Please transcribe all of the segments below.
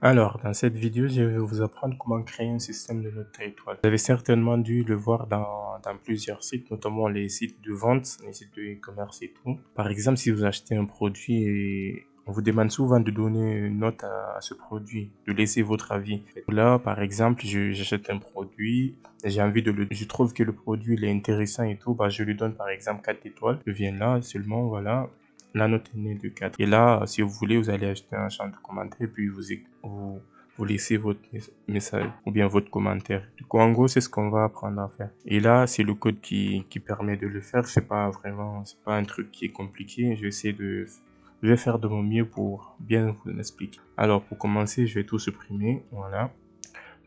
Alors, dans cette vidéo, je vais vous apprendre comment créer un système de notes à étoiles. Vous avez certainement dû le voir dans plusieurs sites, notamment les sites de vente, les sites de e-commerce et tout. Par exemple, si vous achetez un produit et on vous demande souvent de donner une note à ce produit, de laisser votre avis. Là, par exemple, j'achète un produit, j'ai envie je trouve que le produit il est intéressant et tout, bah, je lui donne par exemple 4 étoiles. Je viens là seulement, voilà. La note est née de 4. Et là, si vous voulez, vous allez acheter un champ de commentaires, puis vous laissez votre message ou bien votre commentaire. Du coup, en gros, c'est ce qu'on va apprendre à faire. Et là, c'est le code qui permet de le faire. C'est pas un truc qui est compliqué. Je vais faire de mon mieux pour bien vous l'expliquer. Alors, pour commencer, je vais tout supprimer. Voilà.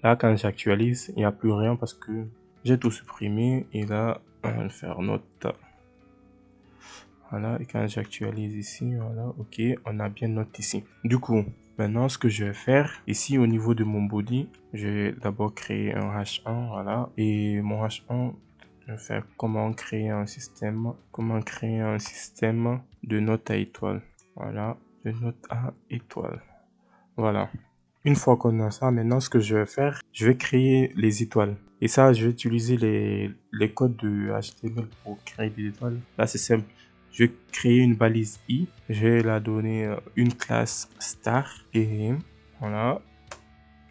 Là, quand j'actualise, il n'y a plus rien parce que j'ai tout supprimé. Et là, on va le faire note. Voilà, et quand j'actualise ici, voilà, ok, on a bien note ici. Du coup, maintenant, ce que je vais faire, ici au niveau de mon body, je vais d'abord créer un H1, voilà, et mon H1, je vais faire comment créer un système de notes à étoiles. Voilà, de notes à étoiles. Voilà. Une fois qu'on a ça, maintenant, ce que je vais faire, je vais créer les étoiles. Et ça, je vais utiliser les codes de HTML pour créer des étoiles. Là, c'est simple. Je vais créer une balise i. Je vais la donner une classe star. Et voilà.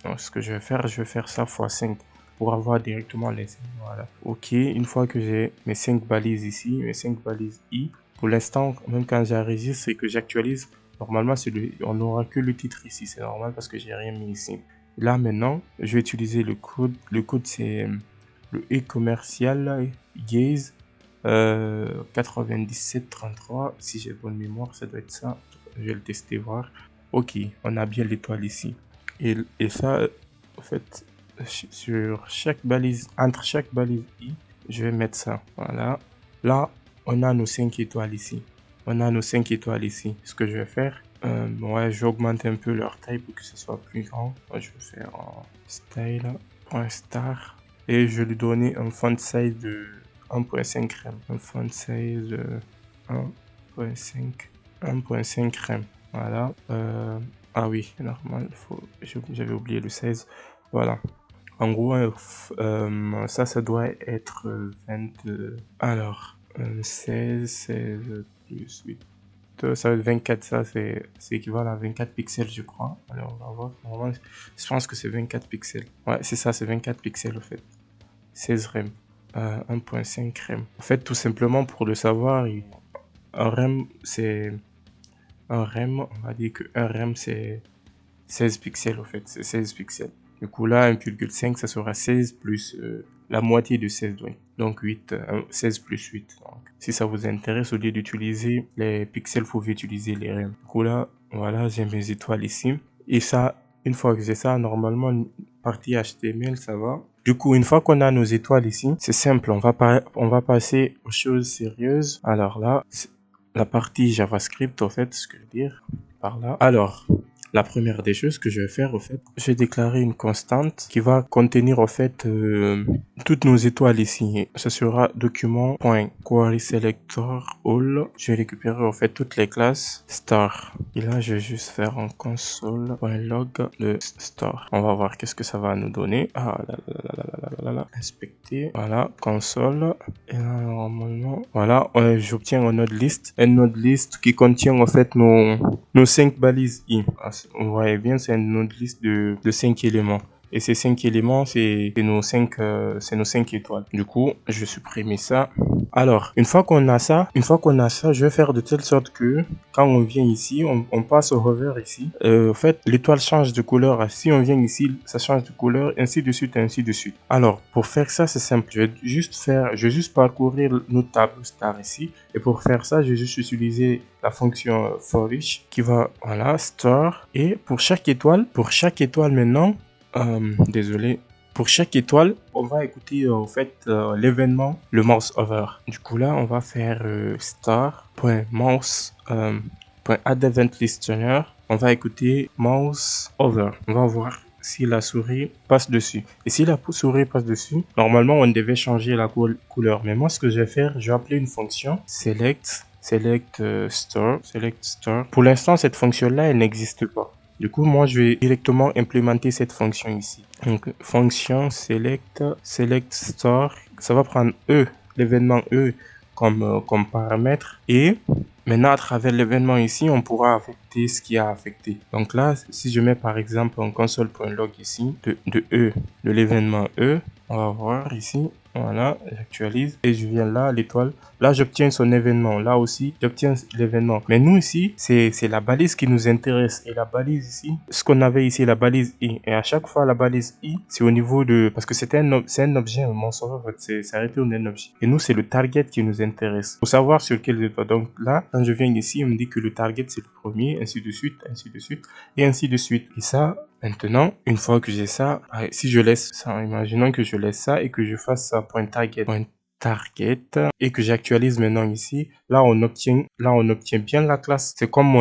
Donc, ce que je vais faire ça x 5 pour avoir directement les 5. Voilà. Ok, une fois que j'ai mes 5 balises ici, mes 5 balises i, pour l'instant, même quand j'enregistre et que j'actualise, normalement, on n'aura que le titre ici. C'est normal parce que j'ai rien mis ici. Là, maintenant, je vais utiliser le code. Le code, c'est le e-commercial gaze 9733. Si j'ai bonne mémoire, ça doit être ça. Je vais le tester, voir. Ok, on a bien l'étoile ici. Et ça, en fait, entre chaque balise i, je vais mettre ça. Voilà. Là, on a nos 5 étoiles ici. Ce que je vais faire, ouais, je vais augmenter un peu leur taille pour que ce soit plus grand. Moi, je vais faire en style.star et je vais lui donner un font size de 1.5 rem. Un font size de 1.5 rem. Voilà. Ah oui, normal, j'avais oublié le 16. Voilà. En gros, ça doit être 20. Alors, 16 plus 8. Ça va être 24. Ça, c'est équivalent à 24 pixels, je crois. Alors, on va voir. Normalement, je pense que c'est 24 pixels. Ouais, c'est ça, c'est 24 pixels, en fait. 16 rem. 1.5 rem. En fait, tout simplement, pour le savoir, un rem, on va dire que un rem, c'est 16 pixels, en fait. C'est 16 pixels. Du coup, là, 1,5, ça sera 16 plus la moitié de 16, donc 8, 16 plus 8. Donc, si ça vous intéresse, au lieu d'utiliser les pixels, vous pouvez utiliser les rem. Du coup, là, voilà, j'ai mes étoiles ici. Et ça, une fois que j'ai ça, normalement, une partie HTML, ça va. Du coup, une fois qu'on a nos étoiles ici, c'est simple, on va passer aux choses sérieuses. Alors là, la partie JavaScript, en fait, ce que je veux dire par là. Alors, la première des choses que je vais faire, en fait, je vais déclarer une constante qui va contenir, en fait, toutes nos étoiles ici. Ce sera document.querySelectorAll. Je vais récupérer, en fait, toutes les classes star. Et là, je vais juste faire un console.log de star. On va voir qu'est-ce que ça va nous donner. Ah là là là là là là là. Inspecter. Voilà, console. Et là, normalement, voilà, j'obtiens un node list. Un node list qui contient, en fait, nos 5 balises i. Vous voyez bien, c'est une node list de 5 éléments. Et ces 5 éléments, c'est nos 5 étoiles. Du coup, je vais supprimer ça. Alors, une fois qu'on a ça, je vais faire de telle sorte que quand on vient ici, on passe au hover ici. En fait, l'étoile change de couleur. Si on vient ici, ça change de couleur, ainsi de suite, ainsi de suite. Alors, pour faire ça, c'est simple. Je vais juste parcourir notre tableau star ici. Et pour faire ça, je vais juste utiliser la fonction forEach qui va, voilà, star. Et pour chaque étoile maintenant, désolé. Pour chaque étoile, on va écouter en fait l'événement, le mouse over. Du coup là, on va faire star.mouse.addEventListener. On va écouter mouse over. On va voir si la souris passe dessus. Et si la souris passe dessus, normalement on devait changer la couleur. Mais moi, ce que je vais faire, je vais appeler une fonction select star. Pour l'instant, cette fonction là, elle n'existe pas. Du coup, moi, je vais directement implémenter cette fonction ici. Donc, fonction select store, ça va prendre l'événement E comme paramètre. Et maintenant, à travers l'événement ici, on pourra affecter ce qui a affecté. Donc là, si je mets par exemple un console.log ici de E, de l'événement E, on va voir ici. Voilà, j'actualise et je viens là, l'étoile. Là, j'obtiens son événement. Là aussi, j'obtiens l'événement. Mais nous ici, c'est la balise qui nous intéresse. Et la balise ici, ce qu'on avait ici, la balise I. Et à chaque fois, la balise I, c'est au niveau de... Parce que c'est un objet, un mensonge, en fait. C'est retourne un objet. Et nous, c'est le target qui nous intéresse. Pour savoir sur quel étoile. Donc là, quand je viens ici, on me dit que le target, c'est le premier, ainsi de suite, et ainsi de suite. Et ça... Maintenant, une fois que j'ai ça, si je laisse ça, imaginons que je laisse ça et que je fasse ça .target et que j'actualise maintenant ici, là on obtient bien la classe. C'est comme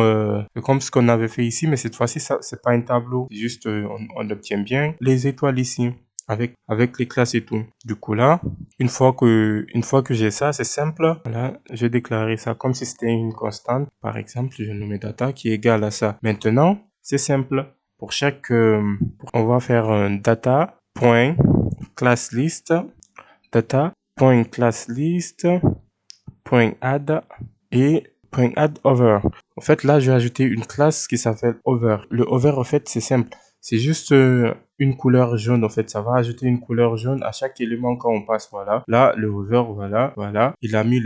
ce qu'on avait fait ici, mais cette fois-ci ça c'est pas un tableau, c'est juste on obtient bien les étoiles ici avec les classes et tout. Du coup là, une fois que j'ai ça, c'est simple. Voilà, je vais déclarer ça comme si c'était une constante. Par exemple, je nomme data qui est égal à ça. Maintenant, c'est simple. Pour chaque, on va faire un data.classList, data.classList.add et .addOver. En fait, là, je vais ajouter une classe qui s'appelle over. Le over, en fait, c'est simple. C'est juste une couleur jaune, en fait. Ça va ajouter une couleur jaune à chaque élément quand on passe, voilà. Là, le over, voilà. Il a mis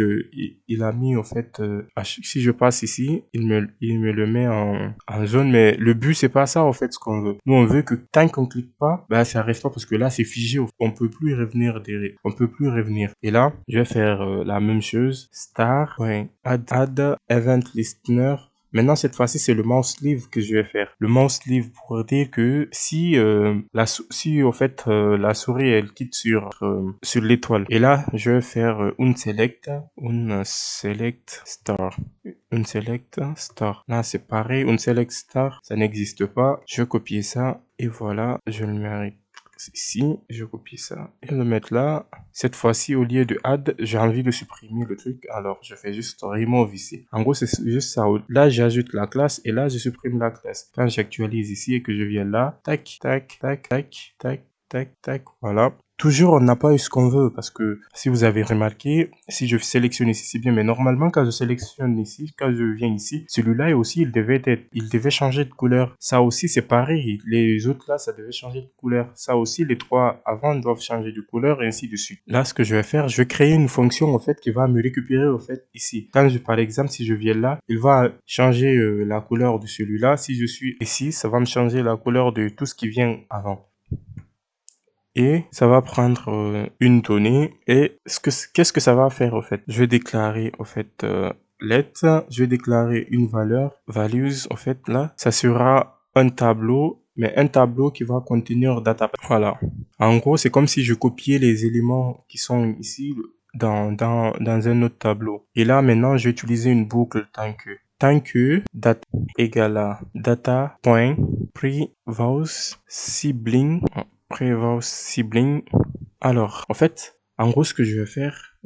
en fait, si je passe ici, il me le met en jaune, mais le but, c'est pas ça, en fait, ce qu'on veut. Nous, on veut que tant qu'on clique pas, bah, ça reste pas parce que là, c'est figé. On peut plus revenir derrière. On peut plus revenir. Et là, je vais faire la même chose. Add event listener. Maintenant, cette fois-ci, c'est le mouse sleeve que je vais faire. Le mouse sleeve pour dire que si, au fait, la souris, elle quitte sur l'étoile. Et là, je vais faire unselect star. Là, c'est pareil. Unselect star, ça n'existe pas. Je vais copier ça. Et voilà, je le mets ici, je copie ça et le mettre là. Cette fois-ci, au lieu de add, j'ai envie de supprimer le truc. Alors, je fais juste remove ici. En gros, c'est juste ça. Là, j'ajoute la classe et là, je supprime la classe. Quand j'actualise ici et que je viens là, tac, tac, tac, tac, tac, tac, tac, voilà. Toujours, on n'a pas eu ce qu'on veut parce que si vous avez remarqué, si je sélectionne ici, c'est bien, mais normalement, quand je sélectionne ici, quand je viens ici, celui-là aussi, il devait changer de couleur. Ça aussi, c'est pareil. Les autres là, ça devait changer de couleur. Ça aussi, les trois avant doivent changer de couleur et ainsi de suite. Là, ce que je vais faire, je vais créer une fonction, en fait, qui va me récupérer, en fait, ici. Quand par exemple, si je viens là, il va changer la couleur de celui-là. Si je suis ici, ça va me changer la couleur de tout ce qui vient avant. Et ça va prendre une donnée et qu'est-ce que ça va faire au fait? Je vais déclarer au fait let, je vais déclarer une valeur, values au fait là, ça sera un tableau, mais un tableau qui va contenir data. Voilà. En gros, c'est comme si je copiais les éléments qui sont ici dans un autre tableau. Et là maintenant, je vais utiliser une boucle tant que data égale à data.previous sibling. Alors, en fait, en gros, ce que je vais faire,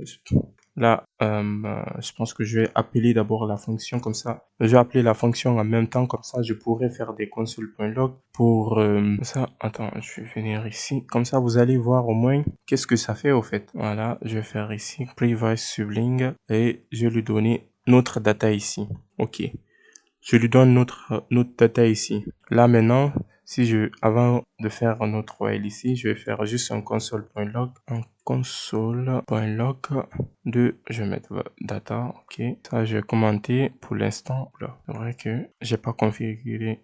là, je pense que je vais appeler d'abord la fonction comme ça. Je vais appeler la fonction en même temps, comme ça, je pourrais faire des console.log pour ça. Attends, je vais venir ici. Comme ça, vous allez voir au moins qu'est-ce que ça fait au fait. Voilà, je vais faire ici previous sibling et je vais lui donner notre data ici. Ok. Je lui donne notre data ici. Là maintenant, avant de faire notre while ici, je vais faire juste un console.log, je vais mettre data, ok. Ça, je vais commenter pour l'instant. C'est vrai que j'ai pas configuré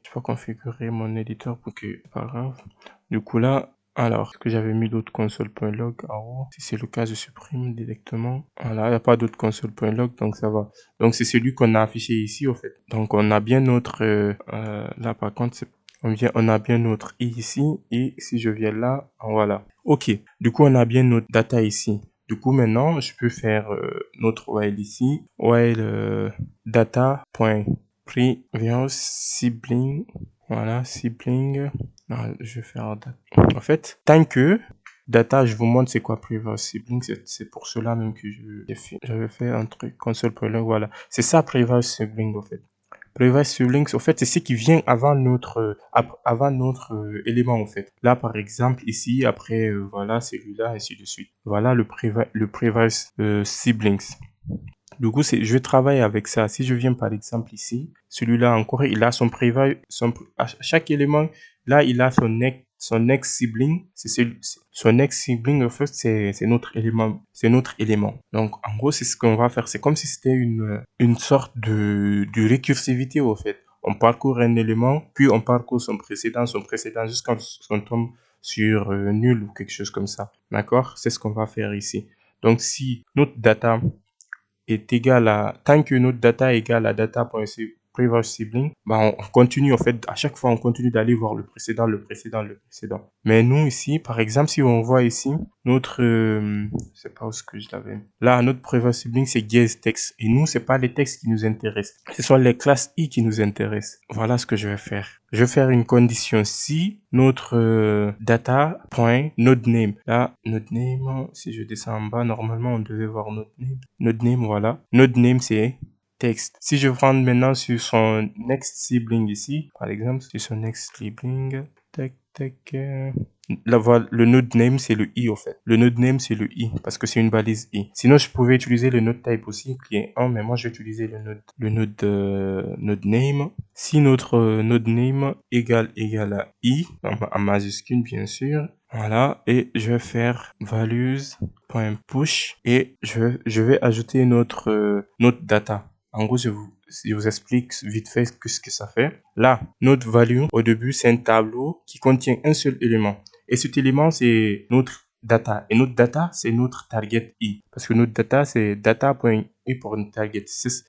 mon éditeur pour que, c'est pas grave. Du coup là, alors, est-ce que j'avais mis d'autres console.log en haut? Si c'est le cas, je supprime directement. Voilà, il n'y a pas d'autres console.log, donc ça va. Donc, c'est celui qu'on a affiché ici, au fait. Donc, on a bien notre... là, par contre, on a bien notre i ici. Et si je viens là, voilà. Ok, du coup, on a bien notre data ici. Du coup, maintenant, je peux faire notre while ici. While data.previous sibling. Voilà, sibling. Non, je vais faire data. En fait, tant que data, je vous montre c'est quoi previous sibling. C'est pour cela même que j'avais fait un truc console.log. Voilà, c'est ça previous sibling en fait. Previous siblings, en fait, c'est ce qui vient avant notre élément, en fait. Là, par exemple, ici, après, voilà, celui-là, ainsi de suite. Voilà le previous siblings. Du coup, je vais travailler avec ça. Si je viens par exemple ici, celui-là encore, il a son préva, à chaque élément, là, il a son ex-sibling. Son ex-sibling, en fait, c'est notre élément. Donc, en gros, c'est ce qu'on va faire. C'est comme si c'était une sorte de récursivité, au fait. On parcourt un élément, puis on parcourt son précédent, jusqu'à ce qu'on tombe sur nul ou quelque chose comme ça. D'accord? C'est ce qu'on va faire ici. Donc, si notre data est égal à, tant que notre data est égal à data.previous sibling, bah on continue, en fait, à chaque fois, on continue d'aller voir le précédent, le précédent, le précédent. Mais nous, ici, par exemple, si on voit ici, notre, je sais pas où est-ce que je l'avais. Là, notre previous sibling, c'est guess text. Et nous, c'est pas les textes qui nous intéressent. Ce sont les classes I qui nous intéressent. Voilà ce que je vais faire. Je vais faire une condition si notre data.nodename. Là, nodename, si je descends en bas, normalement, on devait voir nodename. Nodename, voilà. Nodename, c'est texte. Si je prends maintenant sur son next sibling ici, par exemple, sur son next sibling, tac, tac, là, voilà, le node name, c'est le i, au fait. Le node name, c'est le i, parce que c'est une balise i. Sinon, je pouvais utiliser le node type aussi, qui est 1, mais moi, je vais utiliser node name. Si notre node name égale à i, en majuscule, bien sûr. Voilà, et je vais faire values.push et je vais ajouter notre data. En gros, je vous explique vite fait ce que ça fait. Là, notre value, au début, c'est un tableau qui contient un seul élément. Et cet élément, c'est notre data. Et notre data, c'est notre target i. Parce que notre data, c'est data.i pour une target.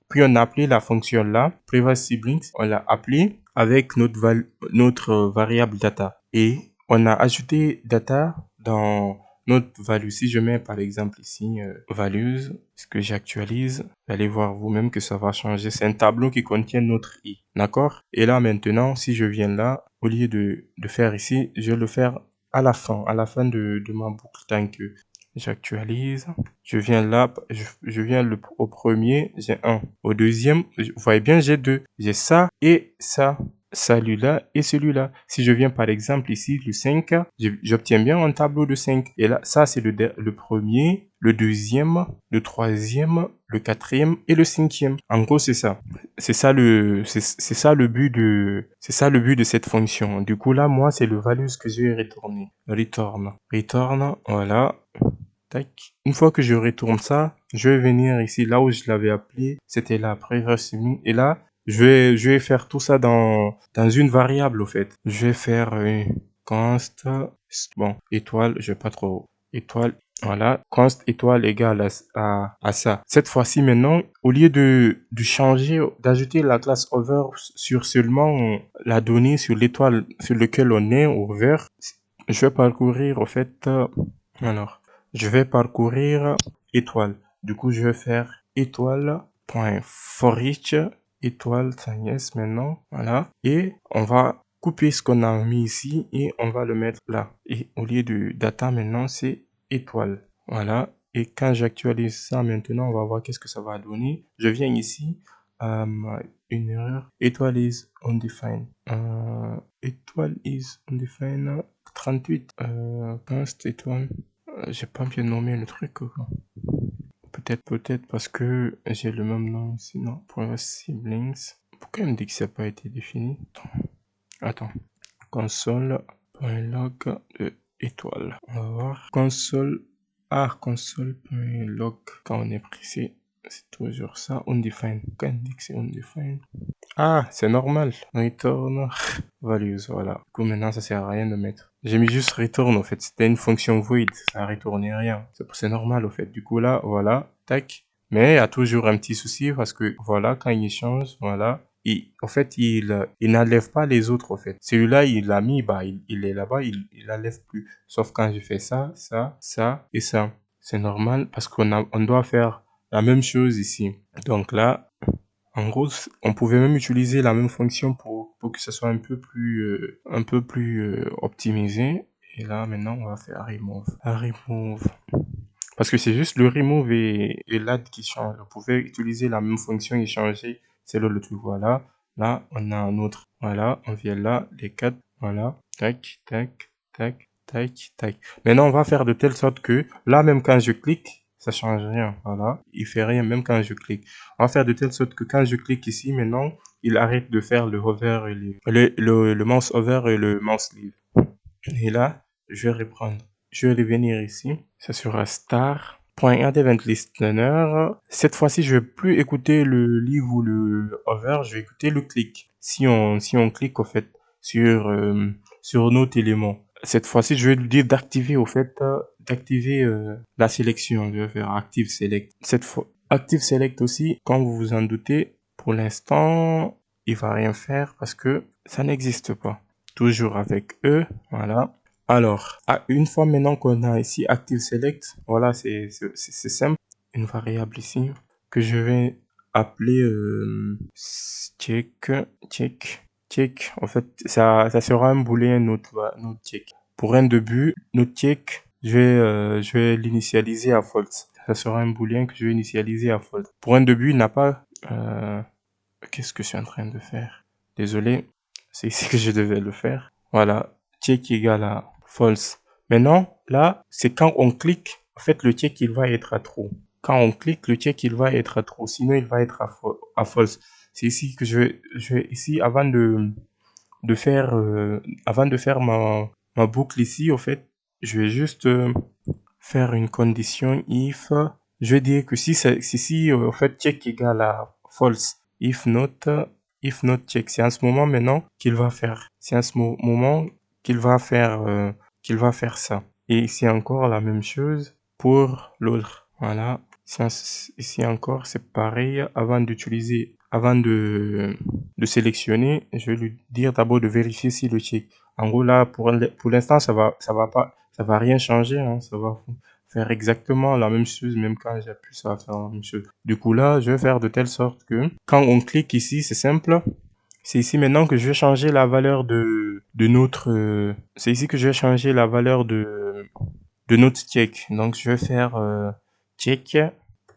Puis on a appelé la fonction là, previous siblings, on l'a appelé avec notre variable data. Et on a ajouté data dans notre value. Si je mets par exemple ici values, ce que j'actualise, vous allez voir vous-même que ça va changer. C'est un tableau qui contient notre i. D'accord? Et là maintenant, si je viens là, au lieu de faire ici, je vais le faire à la fin de ma boucle. Tant que j'actualise, je viens là, je viens au premier, j'ai 1. Au deuxième, vous voyez bien, j'ai 2. J'ai ça et ça. Celui-là et celui-là. Si je viens par exemple ici, le 5, j'obtiens bien un tableau de 5. Et là, ça c'est le premier, le deuxième, le troisième, le quatrième et le cinquième. En gros, c'est ça. C'est ça le but de cette fonction. Du coup, là, moi, c'est le values que je vais retourner. Return, voilà. Tac. Une fois que je retourne ça, je vais venir ici, là où je l'avais appelé. C'était la previous sibling. Et là, je vais faire tout ça dans une variable, au fait. Je vais faire const, bon, étoile, je vais pas trop, étoile, voilà, const étoile égale à ça. Cette fois-ci, maintenant, au lieu de changer, d'ajouter la classe over sur seulement la donnée sur l'étoile sur lequel on est, over, je vais parcourir, au fait, alors, je vais parcourir étoile. Du coup, je vais faire étoile.forEach étoile, ça yes maintenant, voilà. Et on va couper ce qu'on a mis ici et on va le mettre là. Et au lieu de data maintenant, c'est étoile. Voilà. Et quand j'actualise ça maintenant, on va voir qu'est-ce que ça va donner. Je viens ici, une erreur. Étoile is undefined. Étoile is undefined. 38. Const étoile. J'ai pas bien nommé le truc. Peut-être parce que j'ai le même nom ici, non? Pour siblings. Pourquoi il me dit que ça n'a pas été défini? Attends. Console.log étoile. On va voir. Console.log. Quand on est pressé, c'est toujours ça. Undefined. Pourquoi il me dit que c'est undefined? Ah, c'est normal. Return values, voilà. Du coup, maintenant, ça sert à rien de mettre. J'ai mis juste return, en fait. C'était une fonction void. Ça a retourné rien. C'est normal, au fait. Du coup, là, voilà. Tac. Mais il y a toujours un petit souci parce que, voilà, quand il change, voilà. En fait, il n'enlève pas les autres, en fait. Celui-là, il l'a mis, bah, il est là-bas, il n'enlève plus. Sauf quand je fais ça, ça, ça et ça. C'est normal parce on doit faire la même chose ici. Donc là, en gros, on pouvait même utiliser la même fonction pour que ça soit un peu plus optimisé. Et là, maintenant, on va faire remove. Remove. Parce que c'est juste le remove et l'add qui change. On pouvait utiliser la même fonction et changer. C'est là le truc, voilà. Là, on a un autre. Voilà, on vient là, les 4. Voilà, tac, tac, tac, tac, tac. Maintenant, on va faire de telle sorte que là, même quand je clique, ça change rien. Voilà, il fait rien même quand je clique. On va faire de telle sorte que quand je clique ici, maintenant, il arrête de faire le hover et le mouse over et le mouse leave. Et là, je vais reprendre. Je vais revenir ici. Ça sera star.add event listener. Cette fois-ci, je vais plus écouter le leave ou le hover, je vais écouter le click. Si on clique, au fait, sur notre élément. Cette fois-ci, je vais lui dire d'activer, au fait, d'activer la sélection. Je vais faire active select. Cette fois, active select aussi, quand vous vous en doutez, pour l'instant, il va rien faire parce que ça n'existe pas. Toujours avec E, voilà. Alors, une fois maintenant qu'on a ici Active Select, voilà, c'est simple. Une variable ici que je vais appeler check, check, check. En fait, ça sera un booléen notre check. Pour un début, notre check, je vais l'initialiser à false. Ça sera un booléen que je vais initialiser à false. Pour un début, il n'a pas... qu'est-ce que je suis en train de faire? Désolé, c'est ici que je devais le faire. Voilà, check égale à false. Maintenant, là, c'est quand on clique, en fait, le check, il va être à true. Quand on clique, le check, il va être à true. Sinon, il va être à false. C'est ici que je vais ici, avant de faire ma boucle ici, en fait, je vais juste faire une condition if. Je vais dire que si en fait, check égale à false, if not check. C'est en ce moment maintenant qu'il va faire. C'est en ce moment qu'il va faire ça. Et ici encore la même chose pour l'autre. Voilà. Ici encore, c'est pareil. Avant de sélectionner, je vais lui dire d'abord de vérifier si le check. En gros, là, pour l'instant, ça va rien changer, hein. Ça va faire exactement la même chose, même quand j'appuie, ça va faire la même chose. Du coup, là, je vais faire de telle sorte que quand on clique ici, c'est simple. C'est ici maintenant que je vais changer la valeur de notre, c'est ici que je vais changer la valeur de notre check. Donc, je vais faire check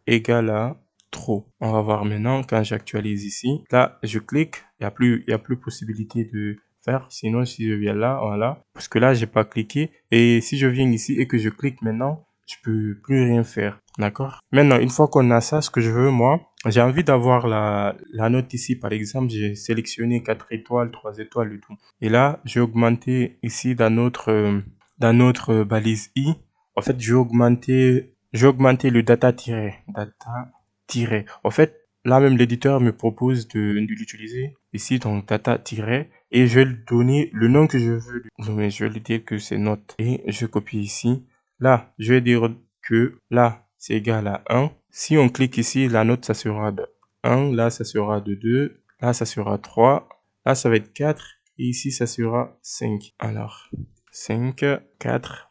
égale à true. On va voir maintenant quand j'actualise ici. Là, je clique, il y a plus possibilité de faire. Sinon, si je viens là, voilà. Parce que là, j'ai pas cliqué. Et si je viens ici et que je clique maintenant, je peux plus rien faire. D'accord? Maintenant, une fois qu'on a ça, ce que je veux, moi, j'ai envie d'avoir la note ici. Par exemple, j'ai sélectionné 4 étoiles, 3 étoiles et tout. Et là, j'ai augmenté ici dans notre balise i. En fait, j'ai augmenté le data-. En fait, là même l'éditeur me propose de l'utiliser ici, donc data-, et je vais lui donner le nom que je veux lui donner. Je vais lui dire que c'est note et je copie ici. Là, je vais dire que là, c'est égal à 1. Si on clique ici, la note, ça sera de 1. Là, ça sera de 2. Là, ça sera 3. Là, ça va être 4. Et ici, ça sera 5. Alors, 5, 4,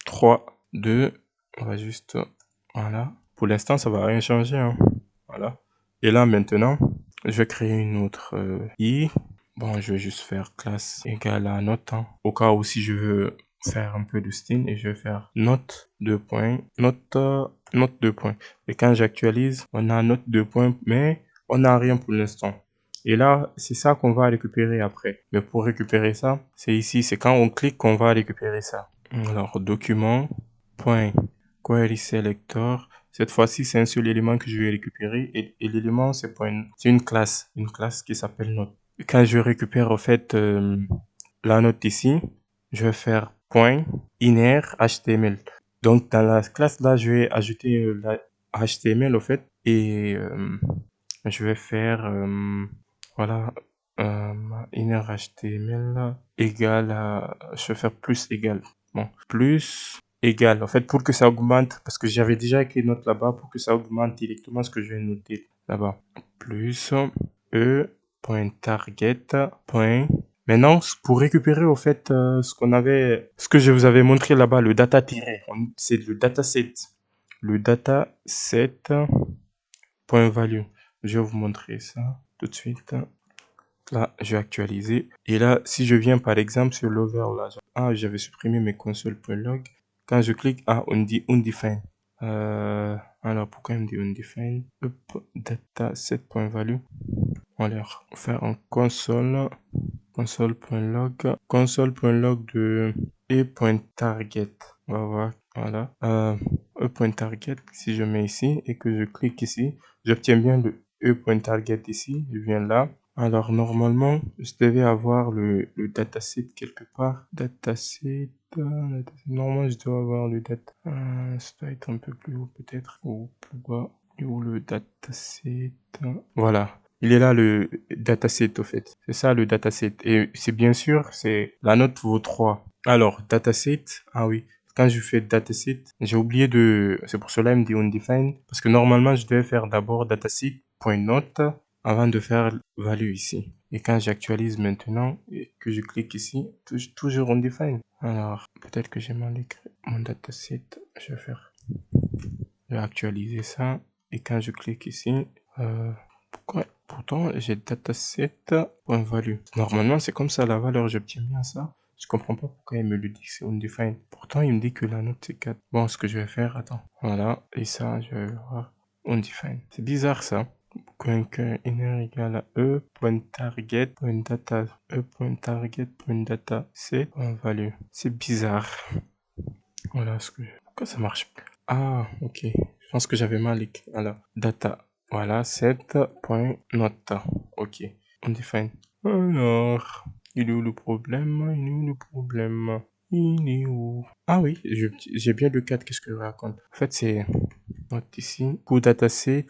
3, 2. On va juste... Voilà. Pour l'instant, ça va rien changer, hein. Voilà. Et là, maintenant, je vais créer une autre i. Bon, je vais juste faire classe égale à note, hein. Au cas où si je veux faire un peu de style, et je vais faire note 2 points, note 2 points. Et quand j'actualise, on a note 2 points, mais on n'a rien pour l'instant. Et là, c'est ça qu'on va récupérer après. Mais pour récupérer ça, c'est ici, c'est quand on clique qu'on va récupérer ça. Alors, document, point, query selector. Cette fois-ci, c'est un seul élément que je vais récupérer. Et l'élément, c'est une classe qui s'appelle note. Et quand je récupère, en fait, la note ici, je vais faire point inner HTML. Donc, dans la classe là, je vais ajouter la HTML, en fait, et je vais faire, voilà, inner HTML égale à, je vais faire plus égal. Bon, plus égal. En fait, pour que ça augmente, parce que j'avais déjà écrit note là-bas, pour que ça augmente directement ce que je vais noter là-bas. Plus e.target. Maintenant, pour récupérer au fait ce que je vous avais montré là-bas, le data-, c'est le dataset. Le dataset.value. Je vais vous montrer ça tout de suite. Là, je vais actualiser. Et là, si je viens par exemple sur l'over là, j'avais supprimé mes console.log. Quand je clique, on dit undefined. Alors, pourquoi on dit undefined? Hop, dataset.value. On va leur faire un console.log de e.target. On va voir, voilà, e.target, si je mets ici et que je clique ici, j'obtiens bien le e.target ici, je viens là. Alors normalement, je devais avoir le dataset quelque part. Dataset, normalement je dois avoir le data. Ça doit être un peu plus haut peut-être, ou plus bas. Et où le dataset? Voilà. Il est là le dataset au fait. C'est ça le dataset. Et c'est bien sûr, c'est la note vaut 3. Alors, dataset, ah oui. Quand je fais dataset, j'ai oublié de... C'est pour cela il me dit undefined. Parce que normalement, je devais faire d'abord dataset.note avant de faire value ici. Et quand j'actualise maintenant et que je clique ici, toujours undefined. Alors, peut-être que j'ai mal écrit mon dataset. Je vais actualiser ça. Et quand je clique ici, pourquoi? Pourtant, j'ai dataset.value. Normalement, c'est comme ça la valeur, j'obtiens bien ça. Je comprends pas pourquoi il me le dit que c'est undefined. Pourtant, il me dit que la note c'est 4. Bon, ce que je vais faire, attends. Voilà, et ça, je vais voir undefined. C'est bizarre ça. Qu'un inner égale à e.target.data, e.target.dataset.value. C'est bizarre. Voilà ce que... Pourquoi ça marche pas? Ah, ok. Je pense que j'avais mal écrit. Alors, data. Voilà, set.note. Ok. On define. Alors, il est où le problème? Il est où le problème? Il est où? Ah oui, j'ai bien le 4. Qu'est-ce que je raconte? En fait, c'est note ici. Du coup, dataset.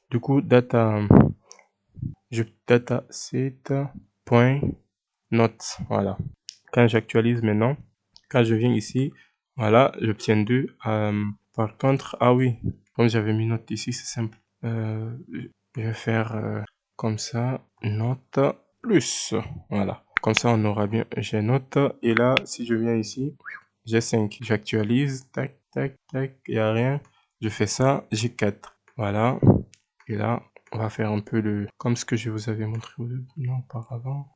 Du coup, dataset.note. Voilà. Quand j'actualise maintenant, quand je viens ici, voilà, j'obtiens 2. Par contre, ah oui, comme j'avais mis note ici, c'est simple. Je vais faire comme ça, note plus. Voilà. Comme ça, on aura bien, j'ai note. Et là, si je viens ici, j'ai 5. J'actualise, tac, tac, tac, il n'y a rien. Je fais ça, j'ai 4. Voilà. Et là, on va faire un peu comme ce que je vous avais montré auparavant.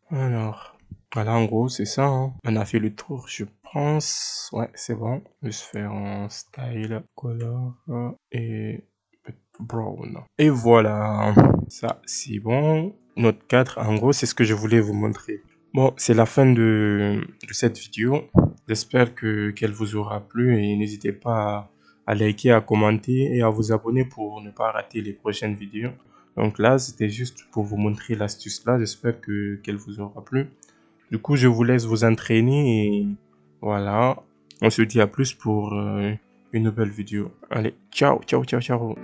Alors, voilà, en gros, c'est ça, hein. On a fait le tour, je pense. Ouais, c'est bon. Juste faire un style, color et brown. Et voilà. Ça, c'est bon. Note 4, en gros, c'est ce que je voulais vous montrer. Bon, c'est la fin de cette vidéo. J'espère qu'elle vous aura plu et n'hésitez pas à liker, à commenter et à vous abonner pour ne pas rater les prochaines vidéos. Donc là, c'était juste pour vous montrer l'astuce là. J'espère qu'elle vous aura plu. Du coup, je vous laisse vous entraîner et voilà. On se dit à plus pour une nouvelle vidéo. Allez, ciao, ciao, ciao, ciao.